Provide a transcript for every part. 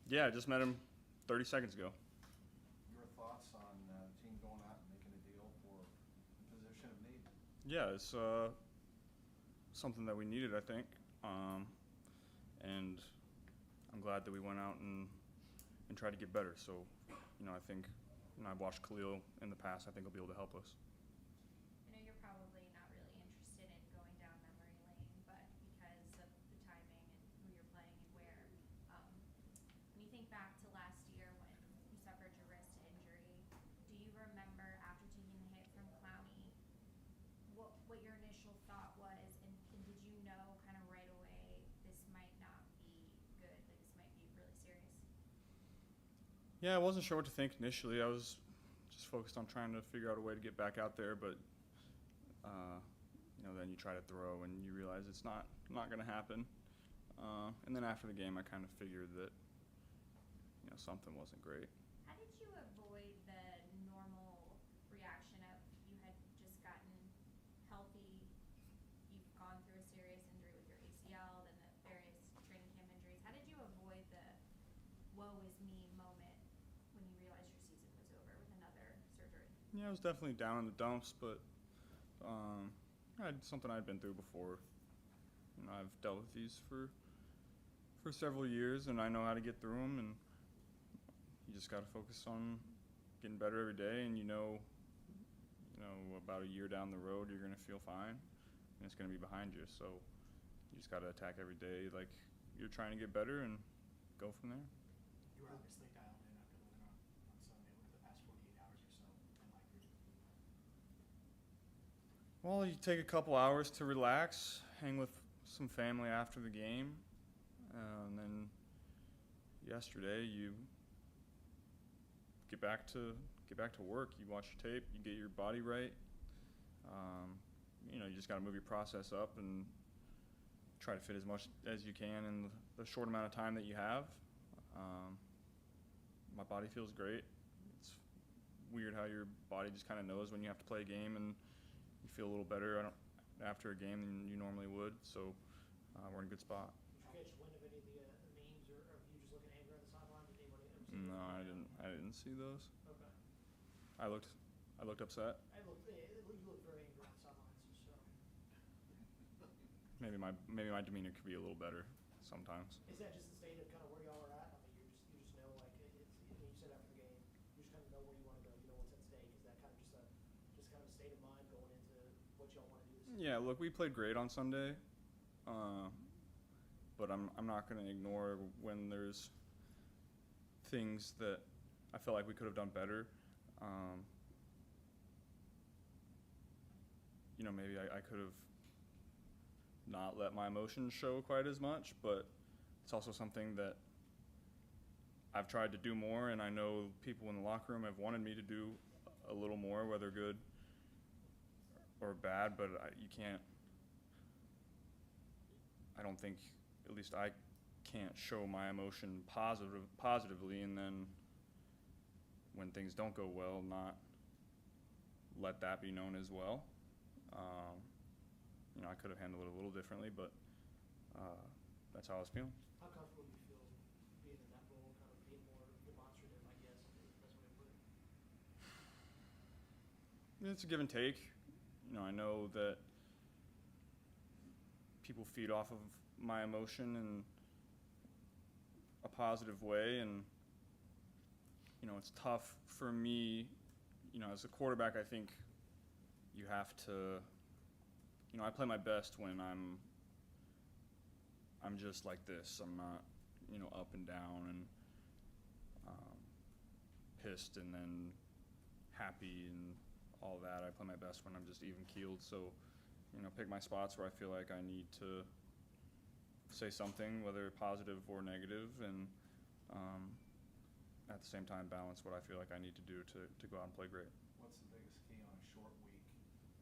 Yeah, I just met him 30 seconds ago. Your thoughts on the team going out and making a deal for a position of need? Yeah, it's something that we needed, I think. And I'm glad that we went out and tried to get better. So, I think, I've watched Khalil in the past. I think he'll be able to help us. I know you're probably not really interested in going down memory lane, but because of the timing and who you're playing and where, when you think back to last year when you suffered your wrist injury, do you remember after taking the hit from Clowney what your initial thought was, and did you know kind of right away this might not be good, that this might be really serious? Yeah, I wasn't sure what to think initially. I was just focused on trying to figure out a way to get back out there, but then you try to throw and you realize it's not going to happen. And then after the game, I kind of figured that something wasn't great. How did you avoid the normal reaction of you had just gotten healthy, you've gone through a serious injury with your ACL, then the various training camp injuries? How did you avoid the woe is me moment when you realized your season was over with another surgery? Yeah, I was definitely down in the dumps, but something I'd been through before. I've dealt with these for several years, and I know how to get through them. And you just got to focus on getting better every day. And about a year down the road, you're going to feel fine, and it's going to be behind you. So you just got to attack every day like you're trying to get better and go from there. You were obviously dialed in after the win on Sunday. What have the past 48 hours or so been like for you? Well, you take a couple hours to relax, hang with some family after the game, and then yesterday you get back to work. You watch your tape, you get your body right. You just got to move your process up and try to fit as much as you can in the short amount of time that you have. My body feels great. It's weird how your body just kind of knows when you have to play a game, and you feel a little better after a game than you normally would. So we're in a good spot. Did you catch wind of any of the memes, or are you just looking angry on the sideline? Did anyone ever see No, those? I didn't see those. Okay. I looked upset. You look very angry on the sidelines. So Maybe my demeanor could be a little better sometimes. is that just the state of kind of where y'all are at? I mean, you just know, like you said after the game, you just kind of know where you want to go. You know what's at stake. Is that kind of just kind of a state of mind going into what y'all want to do this season? Yeah, look, we played great on Sunday, but I'm not going to ignore when there's things that I feel like we could have done better. Maybe I could have not let my emotions show quite as much, but it's also something that I've tried to do more, and I know people in the locker room have wanted me to do a little more, whether good or bad, but you can't. I don't think, at least I can't show my emotion positively, and then when things don't go well, not let that be known as well. I could have handled it a little differently, but that's how I was feeling. How comfortable do you feel being in that role, kind of being more demonstrative, I guess, is the best way to put it? It's a give and take. I know that people feed off of my emotion in a positive way, and it's tough for me. As a quarterback, I think you have to. I play my best when I'm just like this. I'm not, up and down and pissed and then happy and all that. I play my best when I'm just even keeled. So, pick my spots where I feel like I need to say something, whether positive or negative, and at the same time balance what I feel like I need to do to go out and play great. What's the biggest key on a short week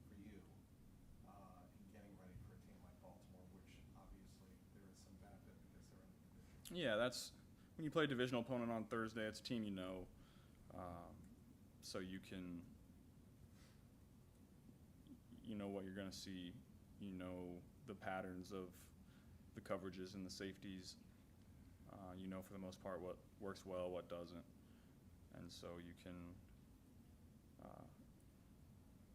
for you in getting ready for a team like Baltimore, which obviously there is some benefit because they're in the division? Yeah, that's when you play a divisional opponent on Thursday. It's a team so you can what you're going to see. The patterns of the coverages and the safeties. You know for the most part what works well, what doesn't, and so you can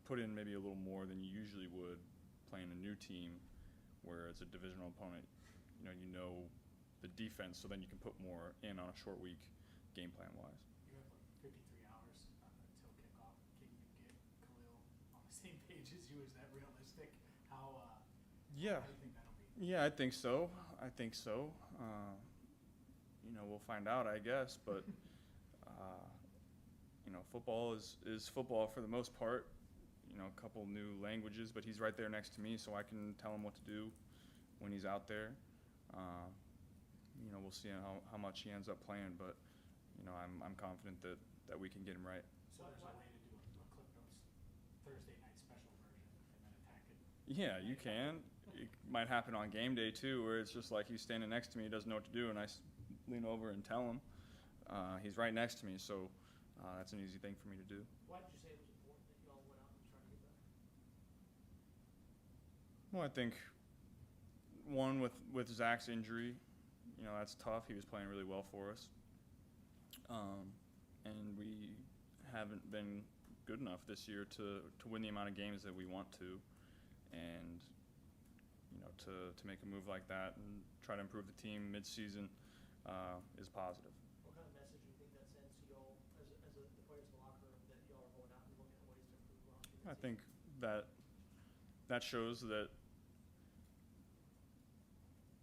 put in maybe a little more than you usually would playing a new team, where it's a divisional opponent. You know the defense, so then you can put more in on a short week, game plan wise. You have like 53 hours until kickoff. Can you get Khalil on the same page as you? Is that realistic? How Yeah. How do you think that'll be? Yeah, I think so. We'll find out, I guess. But football is football for the most part. A couple new languages, but he's right there next to me, so I can tell him what to do when he's out there. We'll see how much he ends up playing, but I'm confident that we can get him right. So there's a way to do a Clip Notes Thursday night special version and then attack it. Yeah, you can. It might happen on game day too, where it's just like he's standing next to me, he doesn't know what to do, and I lean over and tell him. He's right next to me, so that's an easy thing for me to do. Why did you say it was important that y'all went out and tried to get better? Well, I think one with Zach's injury, that's tough. He was playing really well for us, and we haven't been good enough this year to win the amount of games that we want to, and to make a move like that and try to improve the team mid-season is positive. What kind of message do you think that sends to y'all as the players in the locker room that y'all are going out and looking at ways to improve on? I think that shows that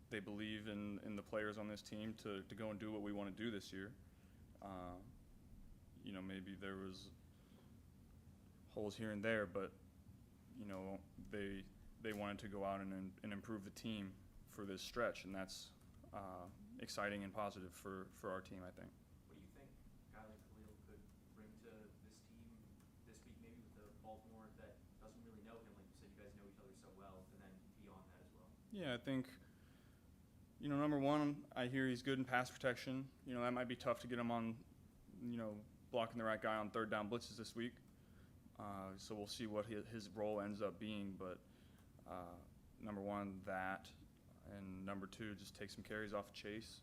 they believe in the players on this team to go and do what we want to do this year. Maybe there was holes here and there, but they wanted to go out and improve the team for this stretch, and that's exciting and positive for our team, I think. What do you think Khalil could bring to this team this week, maybe with the Baltimore that doesn't really know him? Like you said, you guys know each other so well, and then beyond that as well. Yeah, I think, number one, I hear he's good in pass protection. That might be tough to get him on, blocking the right guy on third down blitzes this week. So we'll see what his role ends up being. But number one, that. And number two, just take some carries off of Chase.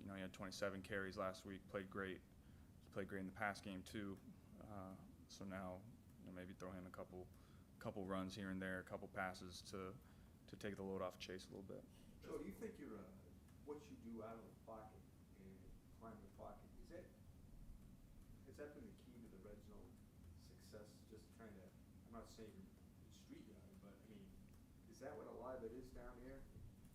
He had 27 carries last week, played great. He played great in the pass game too. So now, maybe throw him a couple runs here and there, a couple passes to take the load off of Chase a little bit. So do you think what you do out of the pocket and climbing the pocket, has that been the key to the red zone success? Just trying to, I'm not saying it's street yard, but I mean, is that what a lot of it is down here?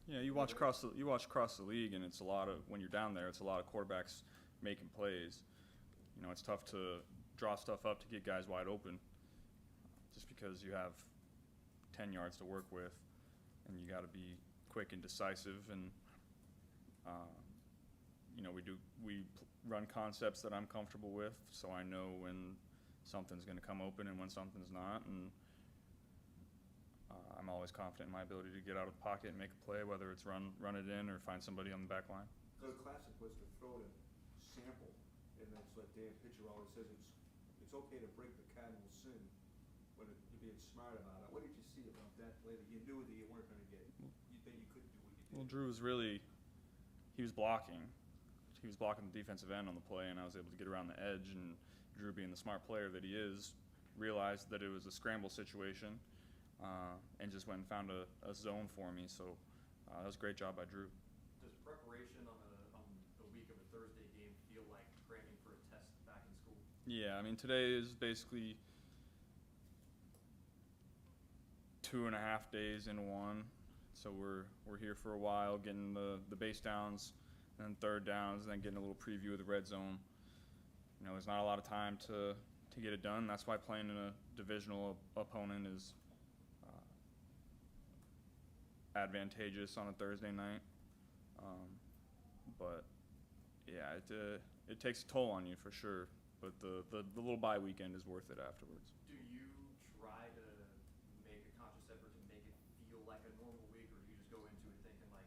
Yeah, you watch across the league, and it's a lot of, when you're down there, it's a lot of quarterbacks making plays. It's tough to draw stuff up to get guys wide open, just because you have 10 yards to work with, and you got to be quick and decisive. And we run concepts that I'm comfortable with, so I know when something's going to come open and when something's not. And I'm always confident in my ability to get out of the pocket and make a play, whether it's run it in or find somebody on the back line. So the classic was to throw to sample, and that's what Dan Pitcher always says, it's okay to break the cardinal sin when you're being smart about it. What did you see about that play that you knew that you weren't going to get, that you couldn't do what you did? Well, Drew was he was blocking. He was blocking the defensive end on the play, and I was able to get around the edge, and Drew, being the smart player that he is, realized that it was a scramble situation, and just went and found a zone for me. So that was a great job by Drew. Does preparation on the week of a Thursday game feel like cramming for a test back in school? Yeah, I mean, today is basically 2.5 days in one. So we're here for a while, getting the base downs, and then third downs, and then getting a little preview of the red zone. There's not a lot of time to get it done. That's why playing in a divisional opponent is advantageous on a Thursday night. But yeah, it takes a toll on you for sure. But the little bye weekend is worth it afterwards. Do you try to make a conscious effort to make it feel like a normal week, or do you just go into it thinking like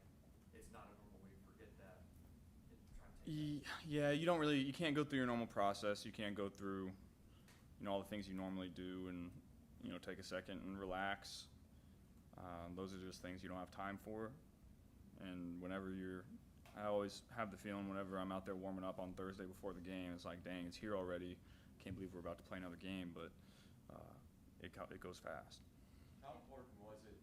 it's not a normal week, forget that, and try to take that? Yeah, you can't go through your normal process. You can't go through all the things you normally do and take a second and relax. Those are just things you don't have time for. And whenever you're I always have the feeling whenever I'm out there warming up on Thursday before the game, it's like, dang, it's here already. Can't believe we're about to play another game, but it goes fast. How important was it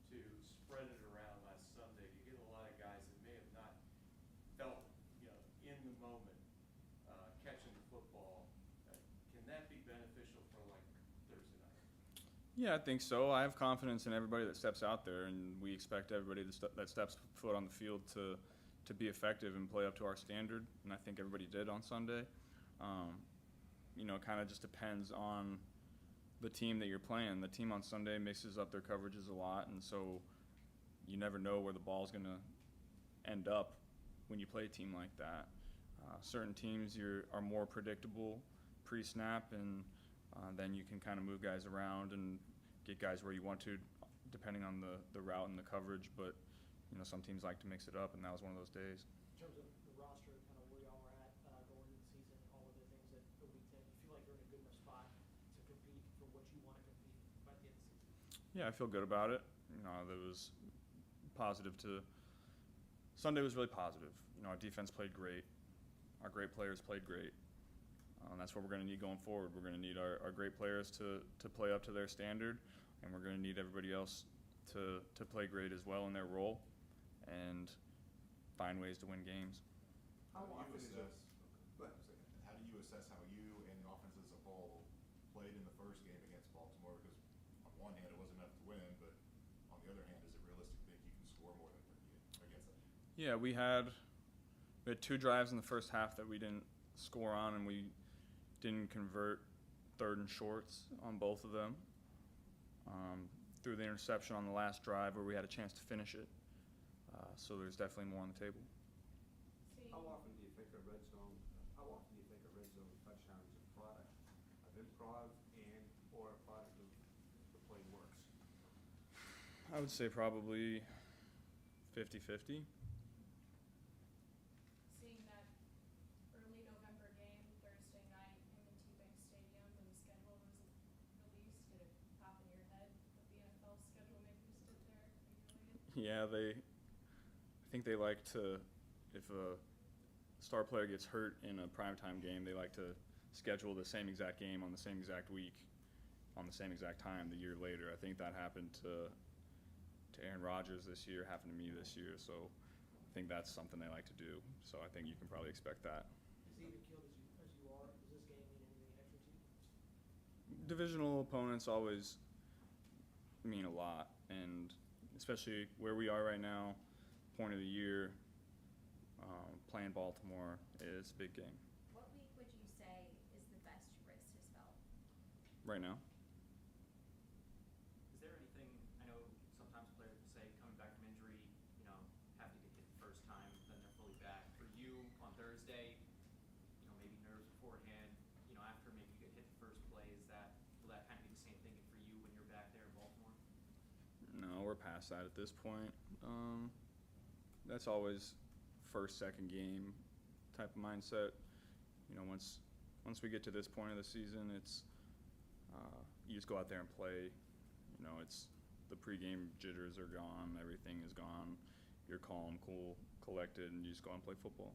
to spread it around last Sunday? You get a lot of guys that may have not felt, in the moment, catching the football. Can that be beneficial for like Thursday night? Yeah, I think so. I have confidence in everybody that steps out there, and we expect everybody that steps foot on the field to be effective and play up to our standard, and I think everybody did on Sunday. It kind of just depends on the team that you're playing. The team on Sunday mixes up their coverages a lot, and so you never know where the ball's going to end up when you play a team like that. Certain teams are more predictable pre-snap, and then you can kind of move guys around and get guys where you want to, depending on the route and the coverage. But some teams like to mix it up, and that was one of those days. In terms of the roster, kind of where y'all are at going into the season, all of the things that the week 10, you feel like you're in a good enough spot to compete for what you want to compete by the end of the season? Yeah, I feel good about it. There was positive to Sunday was really positive. Our defense played great. Our great players played great. That's what we're going to need going forward. We're going to need our great players to play up to their standard, and we're going to need everybody else to play great as well in their role and find ways to win games. How do you assess? Go ahead. How do you assess how you and the offense as a whole played in the first game against Baltimore? Because on one hand, it wasn't enough to win, but on the other hand, is it realistic to think you can score more than 38 against them? Yeah, we had 2 drives in the first half that we didn't score on, and we didn't convert 3rd and shorts on both of them. Through the interception on the last drive where we had a chance to finish it. So there's definitely more on the table. How often do you think a red zone touchdown is a product of improv and or a product of the play works? I would say probably 50-50. Seeing that early November game Thursday night in T-Bank Stadium when the schedule was released, did it pop in your head that the NFL schedule makers did there? Yeah, I think they like to, if a star player gets hurt in a primetime game, they like to schedule the same exact game on the same exact week, on the same exact time the year later. I think that happened to Aaron Rodgers this year, happened to me this year, so I think that's something they like to do. So I think you can probably expect that. As even killed as you are, does this game mean anything extra to you? Divisional opponents always mean a lot, and especially where we are right now, point of the year, playing Baltimore is a big game. What week would you say is the best your wrist has felt? Right now. Is there anything, I know sometimes players will say coming back from injury, have to get hit the first time, then they're fully back. For you on Thursday, maybe nerves beforehand, after maybe you get hit the first play, will that kind of be the same thing for you when you're back there in Baltimore? No, we're past that at this point. That's always first, second game type of mindset. Once we get to this point of the season, it's you just go out there and play. It's the pregame jitters are gone, everything is gone. You're calm, cool, collected, and you just go out and play football.